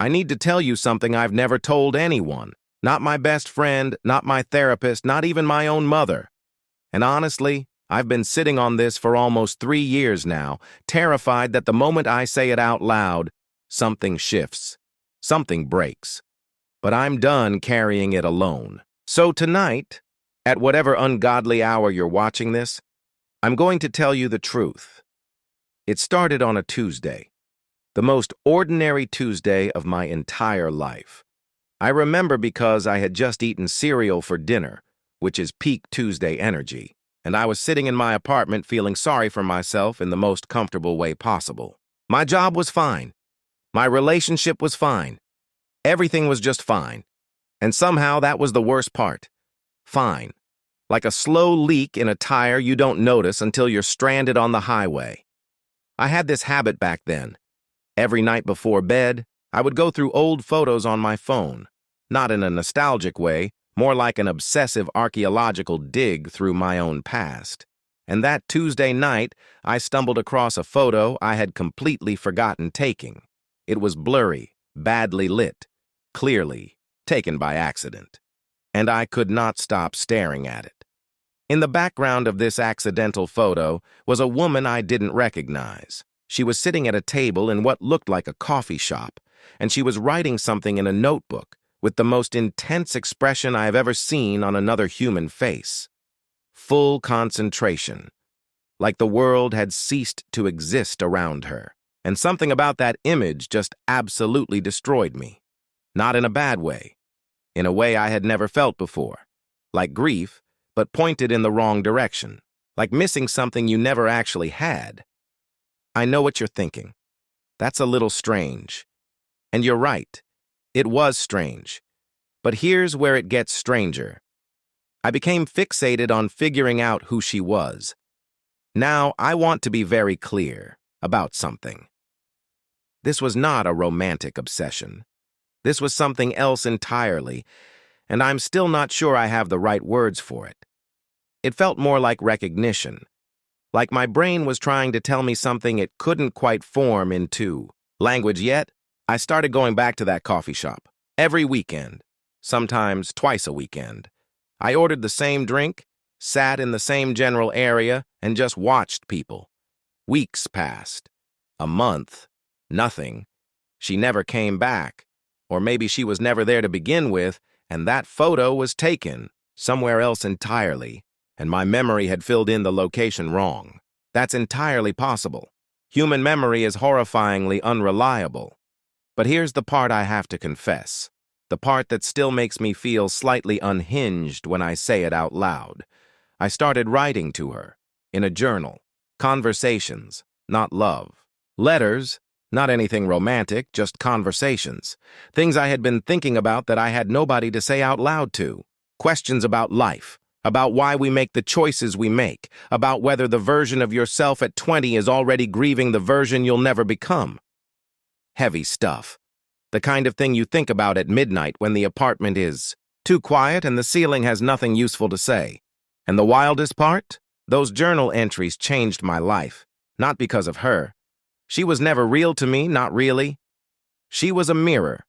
I need to tell you something I've never told anyone. Not my best friend, not my therapist, not even my own mother. And honestly, I've been sitting on this for almost 3 years now, terrified that the moment I say it out loud, something shifts, something breaks. But I'm done carrying it alone. So tonight, at whatever ungodly hour you're watching this, I'm going to tell you the truth. It started on a Tuesday, the most ordinary Tuesday of my entire life. I remember because I had just eaten cereal for dinner, which is peak Tuesday energy, and I was sitting in my apartment feeling sorry for myself in the most comfortable way possible. My job was fine. My relationship was fine. Everything was just fine. And somehow that was the worst part. Fine. Like a slow leak in a tire you don't notice until you're stranded on the highway. I had this habit back then. Every night before bed, I would go through old photos on my phone. Not in a nostalgic way, more like an obsessive archaeological dig through my own past. And that Tuesday night, I stumbled across a photo I had completely forgotten taking. It was blurry, badly lit, clearly taken by accident. And I could not stop staring at it. In the background of this accidental photo was a woman I didn't recognize. She was sitting at a table in what looked like a coffee shop, and she was writing something in a notebook with the most intense expression I have ever seen on another human face. Full concentration, like the world had ceased to exist around her. And something about that image just absolutely destroyed me. Not in a bad way, in a way I had never felt before. Like grief, but pointed in the wrong direction. Like missing something you never actually had. I know what you're thinking. That's a little strange. And you're right. It was strange. But here's where it gets stranger. I became fixated on figuring out who she was. Now, I want to be very clear about something. This was not a romantic obsession. This was something else entirely, and I'm still not sure I have the right words for it. It felt more like recognition, like my brain was trying to tell me something it couldn't quite form into language yet. I started going back to that coffee shop every weekend, sometimes twice a weekend. I ordered the same drink, sat in the same general area, and just watched people. Weeks passed. A month. Nothing. She never came back. Or maybe she was never there to begin with, and that photo was taken somewhere else entirely, and my memory had filled in the location wrong. That's entirely possible. Human memory is horrifyingly unreliable. But here's the part I have to confess. The part that still makes me feel slightly unhinged when I say it out loud. I started writing to her, in a journal. Conversations, not love. Letters, not anything romantic, just conversations. Things I had been thinking about that I had nobody to say out loud to. Questions about life, about why we make the choices we make, about whether the version of yourself at 20 is already grieving the version you'll never become. Heavy stuff. The kind of thing you think about at midnight when the apartment is too quiet and the ceiling has nothing useful to say. And the wildest part? Those journal entries changed my life. Not because of her. She was never real to me, not really. She was a mirror.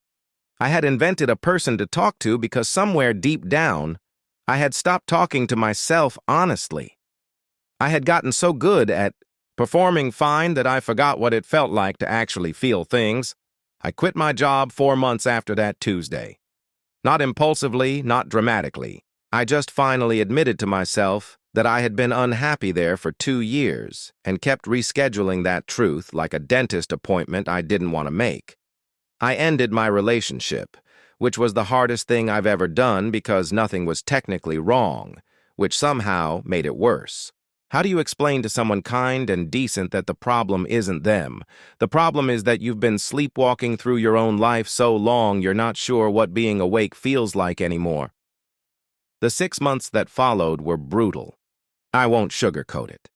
I had invented a person to talk to because somewhere deep down, I had stopped talking to myself honestly. I had gotten so good at performing fine that I forgot what it felt like to actually feel things. I quit my job 4 months after that Tuesday. Not impulsively, not dramatically. I just finally admitted to myself that I had been unhappy there for 2 years and kept rescheduling that truth like a dentist appointment I didn't want to make. I ended my relationship, which was the hardest thing I've ever done because nothing was technically wrong, which somehow made it worse. How do you explain to someone kind and decent that the problem isn't them? The problem is that you've been sleepwalking through your own life so long you're not sure what being awake feels like anymore. The 6 months that followed were brutal. I won't sugarcoat it.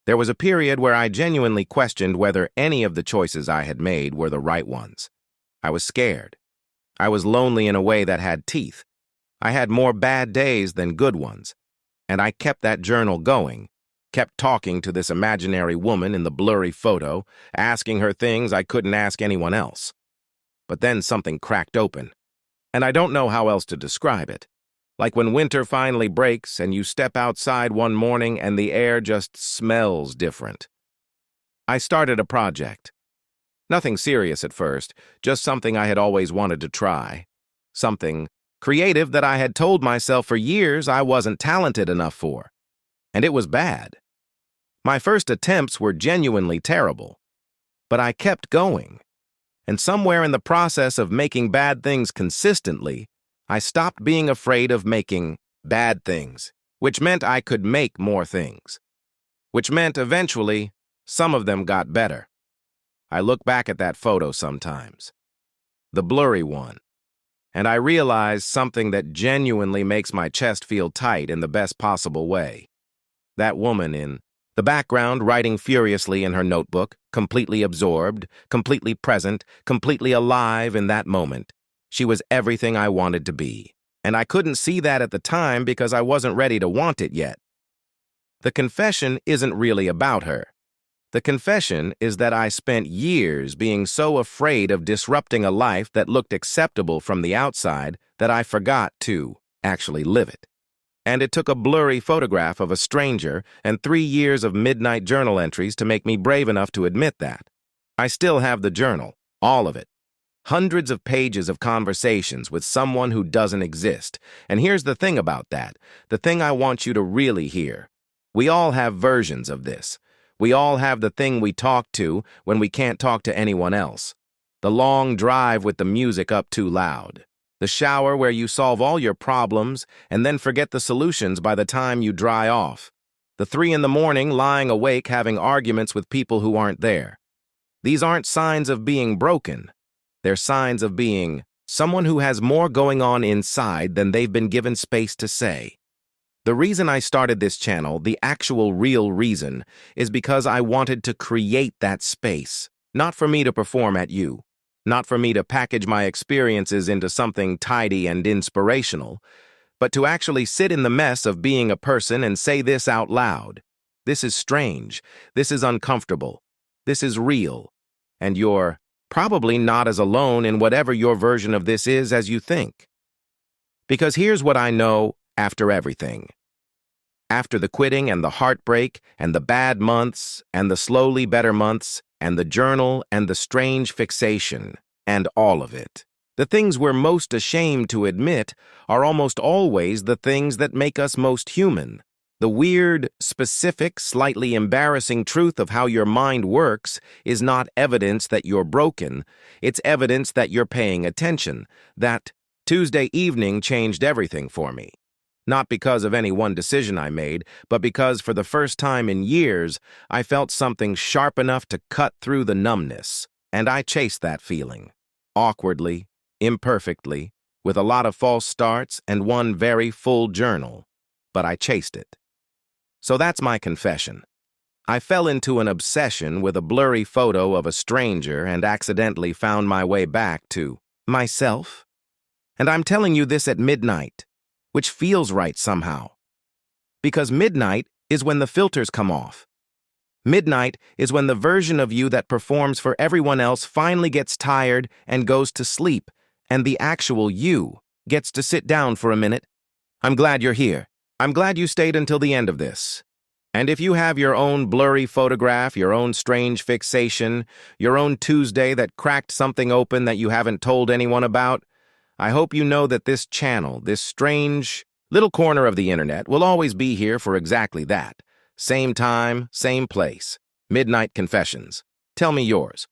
There was a period where I genuinely questioned whether any of the choices I had made were the right ones. I was scared. I was lonely in a way that had teeth. I had more bad days than good ones. And I kept that journal going. Kept talking to this imaginary woman in the blurry photo, asking her things I couldn't ask anyone else. but then something cracked open. And I don't know how else to describe it. Like when winter finally breaks and you step outside one morning and the air just smells different. I started a project. Nothing serious at first, just something I had always wanted to try. Something creative that I had told myself for years I wasn't talented enough for. And it was bad. My first attempts were genuinely terrible. But I kept going. And somewhere in the process of making bad things consistently, I stopped being afraid of making bad things, which meant I could make more things. Which meant eventually, some of them got better. I look back at that photo sometimes, the blurry one, and I realize something that genuinely makes my chest feel tight in the best possible way. That woman in the background writing furiously in her notebook, completely absorbed, completely present, completely alive in that moment. She was everything I wanted to be, and I couldn't see that at the time because I wasn't ready to want it yet. The confession isn't really about her. The confession is that I spent years being so afraid of disrupting a life that looked acceptable from the outside that I forgot to actually live it. And it took a blurry photograph of a stranger and 3 years of midnight journal entries to make me brave enough to admit that. I still have the journal, all of it. Hundreds of pages of conversations with someone who doesn't exist. And here's the thing about that, the thing I want you to really hear. We all have versions of this. We all have the thing we talk to when we can't talk to anyone else. The long drive with the music up too loud. The shower where you solve all your problems and then forget the solutions by the time you dry off. The 3 in the morning lying awake having arguments with people who aren't there. These aren't signs of being broken. They're signs of being someone who has more going on inside than they've been given space to say. The reason I started this channel, the actual real reason, is because I wanted to create that space. Not for me to perform at you. Not for me to package my experiences into something tidy and inspirational, but to actually sit in the mess of being a person and say this out loud. This is strange. This is uncomfortable. This is real. And you're probably not as alone in whatever your version of this is as you think. Because here's what I know after everything. After the quitting and the heartbreak and the bad months and the slowly better months and the journal and the strange fixation and all of it, the things we're most ashamed to admit are almost always the things that make us most human. The weird, specific, slightly embarrassing truth of how your mind works is not evidence that you're broken. It's evidence that you're paying attention. That Tuesday evening changed everything for me. Not because of any one decision I made, but because for the first time in years, I felt something sharp enough to cut through the numbness. And I chased that feeling. Awkwardly, imperfectly, with a lot of false starts and one very full journal. But I chased it. So that's my confession. I fell into an obsession with a blurry photo of a stranger and accidentally found my way back to myself. And I'm telling you this at midnight, which feels right somehow. Because midnight is when the filters come off. Midnight is when the version of you that performs for everyone else finally gets tired and goes to sleep, and the actual you gets to sit down for a minute. I'm glad you're here. I'm glad you stayed until the end of this. And if you have your own blurry photograph, your own strange fixation, your own Tuesday that cracked something open that you haven't told anyone about, I hope you know that this channel, this strange little corner of the internet, will always be here for exactly that. Same time, same place. Midnight Confessions. Tell me yours.